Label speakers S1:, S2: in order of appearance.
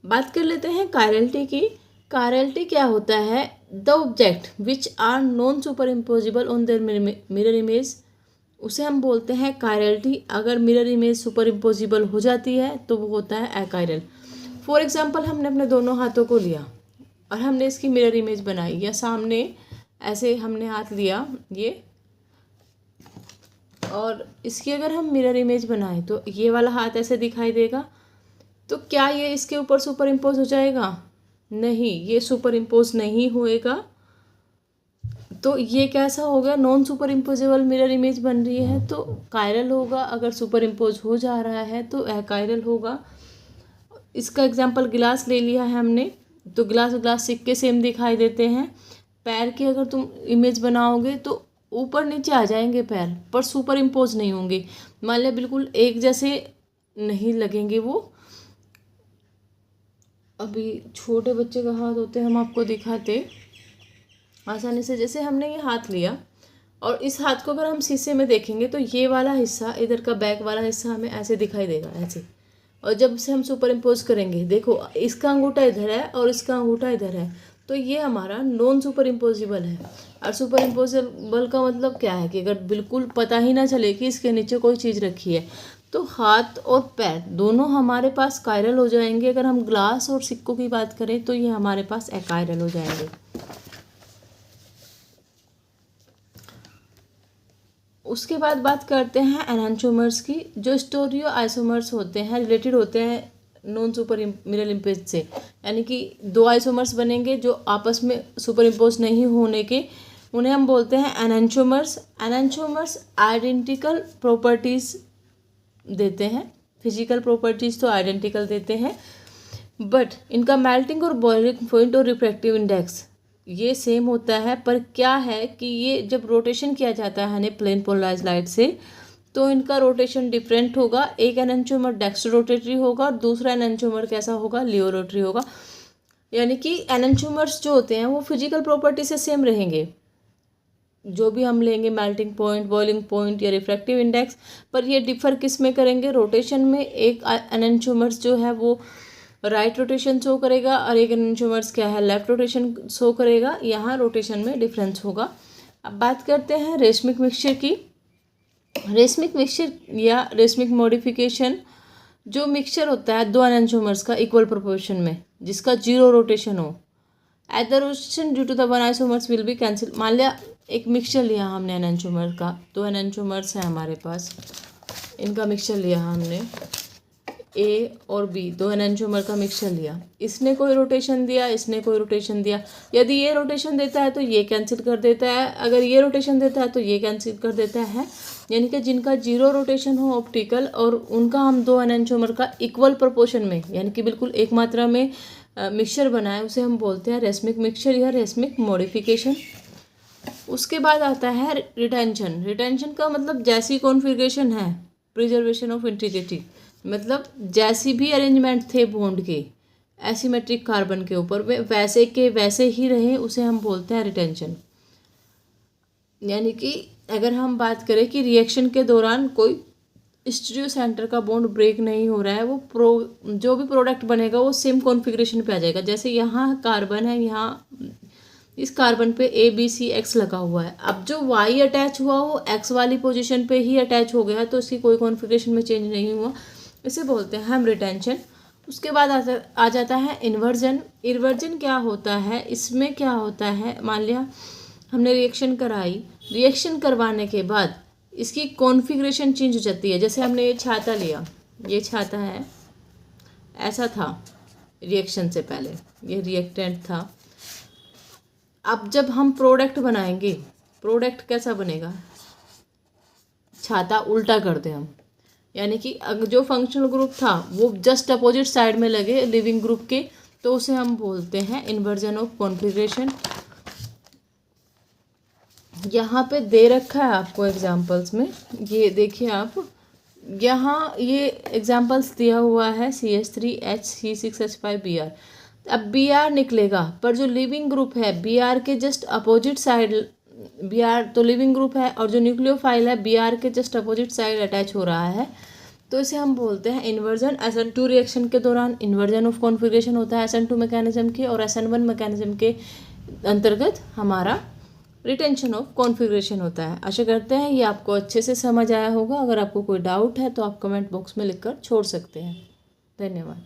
S1: बात कर लेते हैं कायरलिटी की। कायरलिटी क्या होता है? The object which are non super impossible on their mirror image, उसे हम बोलते हैं कायरलिटी। अगर मिरर इमेज सुपर इम्पोजिबल हो जाती है तो वो होता है अकायरल। फॉर एग्जाम्पल, हमने अपने दोनों हाथों को लिया और हमने इसकी मिरर इमेज बनाई, या सामने ऐसे हमने हाथ लिया ये, और इसकी अगर हम मिरर इमेज बनाएं तो ये वाला हाथ ऐसे दिखाई देगा। तो क्या ये इसके ऊपर सुपर इम्पोज हो जाएगा? नहीं, ये सुपर इम्पोज नहीं होएगा। तो ये कैसा होगा? Non super imposable mirror image बन रही है तो कायरल होगा। अगर सुपर इम्पोज हो जा रहा है तो अकायरल होगा। इसका एग्जाम्पल गिलास ले लिया है हमने, तो गिलास और गिलास सिक्के सेम दिखाई देते हैं। पैर की अगर तुम इमेज बनाओगे तो ऊपर नीचे आ जाएंगे पैर, पर सुपर इम्पोज नहीं होंगे। मान लिया बिल्कुल एक जैसे नहीं लगेंगे वो। अभी छोटे बच्चे का हाथ होते हैं, हम आपको दिखाते आसानी से। जैसे हमने ये हाथ लिया और इस हाथ को अगर हम शीशे में देखेंगे तो ये वाला हिस्सा, इधर का बैक वाला हिस्सा हमें ऐसे दिखाई देगा, ऐसे। और जब से हम सुपर इम्पोज करेंगे, देखो इसका अंगूठा इधर है और इसका अंगूठा इधर है, तो ये हमारा नॉन सुपर इम्पोजिबल है। और सुपर इम्पोजिबल का मतलब क्या है कि अगर बिल्कुल पता ही ना चले कि इसके नीचे कोई चीज़ रखी है, तो हाथ और पैर दोनों हमारे पास कायरल हो जाएंगे। अगर हम ग्लास और सिक्कों की बात करें तो ये हमारे पास अकायरल हो जाएंगे। उसके बाद बात करते हैं एनांचोमर्स की। जो स्टीरियो आइसोमर्स होते हैं, रिलेटेड होते हैं नॉन सुपर मिरर इम्पोज से, यानी कि दो आइसोमर्स बनेंगे जो आपस में सुपर इम्पोज नहीं होने के, उन्हें हम बोलते हैं एनांचोमर्स। एनांचोमर्स आइडेंटिकल प्रॉपर्टीज़ देते हैं, फिजिकल प्रॉपर्टीज़ तो आइडेंटिकल देते हैं, बट इनका मेल्टिंग और बॉइलिंग पॉइंट और रिफ्रैक्टिव इंडेक्स ये सेम होता है। पर क्या है कि ये जब रोटेशन किया जाता है प्लेन पोलराइज लाइट से, तो इनका रोटेशन डिफरेंट होगा। एक एनांचोमर डेक्स्ट्रो रोटेटरी होगा और दूसरा एनांचोमर कैसा होगा? लियो रोटरी होगा। यानी कि एनांचोमर्स जो होते हैं वो फिजिकल प्रॉपर्टी से सेम रहेंगे, जो भी हम लेंगे मेल्टिंग पॉइंट, बॉइलिंग पॉइंट या रिफ्रैक्टिव इंडेक्स, पर ये डिफर किस में करेंगे? रोटेशन में। एक एनांचोमर्स जो है वो राइट रोटेशन शो करेगा और एक एनांचोमर्स क्या है? लेफ्ट रोटेशन शो करेगा। यहाँ रोटेशन में डिफरेंस होगा। अब बात करते हैं रेशमिक मिक्सचर की। रेशमिक मिक्सचर या रेशमिक मॉडिफिकेशन, जो मिक्सचर होता है दो एनांचोमर्स का इक्वल प्रोपोर्शन में, जिसका जीरो रोटेशन हो। At the rotation due to the one isomers will be cancel. मान लिया एक मिक्सचर लिया हमने एनांचोमर का, दो एनांचोमर्स हैं हमारे पास, इनका मिक्सचर लिया हमने, ए और बी, दो एनांचोमर का मिक्सचर लिया। इसने कोई रोटेशन दिया, इसने कोई रोटेशन दिया। यदि ये रोटेशन देता है तो ये कैंसिल कर देता है, अगर ये रोटेशन देता है तो ये कैंसिल कर देता है। यानी कि जिनका जीरो रोटेशन हो ऑप्टिकल और उनका हम दो एनांचोमर का इक्वल प्रोपोर्शन में, यानी कि बिल्कुल एक मात्रा में मिक्सचर बनाए, उसे हम बोलते हैं रेशमिक मिक्सचर या रेशमिक मॉडिफिकेशन। उसके बाद आता है रिटेंशन। रिटेंशन का मतलब जैसी कॉन्फ़िगरेशन है, प्रिजर्वेशन ऑफ इंटीग्रिटी, मतलब जैसी भी अरेंजमेंट थे बॉन्ड के एसिमेट्रिक कार्बन के ऊपर, वे वैसे के वैसे ही रहे, उसे हम बोलते हैं रिटेंशन। यानी कि अगर हम बात करें कि रिएक्शन के दौरान कोई स्टीरियो सेंटर का बॉन्ड ब्रेक नहीं हो रहा है, वो जो भी प्रोडक्ट बनेगा वो सेम कॉन्फ़िगरेशन पे आ जाएगा। जैसे यहाँ कार्बन है, यहाँ इस कार्बन पे ABCX लगा हुआ है, अब जो Y अटैच हुआ वो X वाली पोजीशन पे ही अटैच हो गया, तो इसकी कोई कॉन्फ़िगरेशन में चेंज नहीं हुआ, इसे बोलते हैं हम रिटेंशन। उसके बाद आ जाता है इन्वर्जन। इन्वर्जन क्या होता है? इसमें क्या होता है, मान लिया हमने रिएक्शन कराई, रिएक्शन करवाने के बाद इसकी कॉन्फ़िगरेशन चेंज हो जाती है। जैसे हमने ये छाता लिया, ये छाता है, ऐसा था रिएक्शन से पहले, ये रिएक्टेंट था। अब जब हम प्रोडक्ट बनाएंगे, प्रोडक्ट कैसा बनेगा? छाता उल्टा कर दें हम, यानी कि जो फंक्शनल ग्रुप था वो जस्ट अपोजिट साइड में लगे लिविंग ग्रुप के, तो उसे हम बोलते हैं इन्वर्जन ऑफ कॉन्फ़िगरेशन। यहाँ पे दे रखा है आपको एग्जांपल्स में, ये देखिए आप, यहाँ ये एग्जांपल्स दिया हुआ है CH3HC6H5Br। अब Br निकलेगा, पर जो लिविंग ग्रुप है Br के जस्ट अपोजिट साइड, Br तो लिविंग ग्रुप है और जो न्यूक्लियोफाइल है Br के जस्ट अपोजिट साइड अटैच हो रहा है, तो इसे हम बोलते हैं इन्वर्जन। SN2 रिएक्शन के दौरान इन्वर्जन ऑफ कॉन्फ़िगरेशन होता है SN2 मैकेनिज्म के, और SN1 मैकेनिज्म के अंतर्गत हमारा रिटेंशन ऑफ कॉन्फ़िगरेशन होता है। आशा करते हैं ये आपको अच्छे से समझ आया होगा। अगर आपको कोई डाउट है तो आप कमेंट बॉक्स में लिखकर छोड़ सकते हैं। धन्यवाद।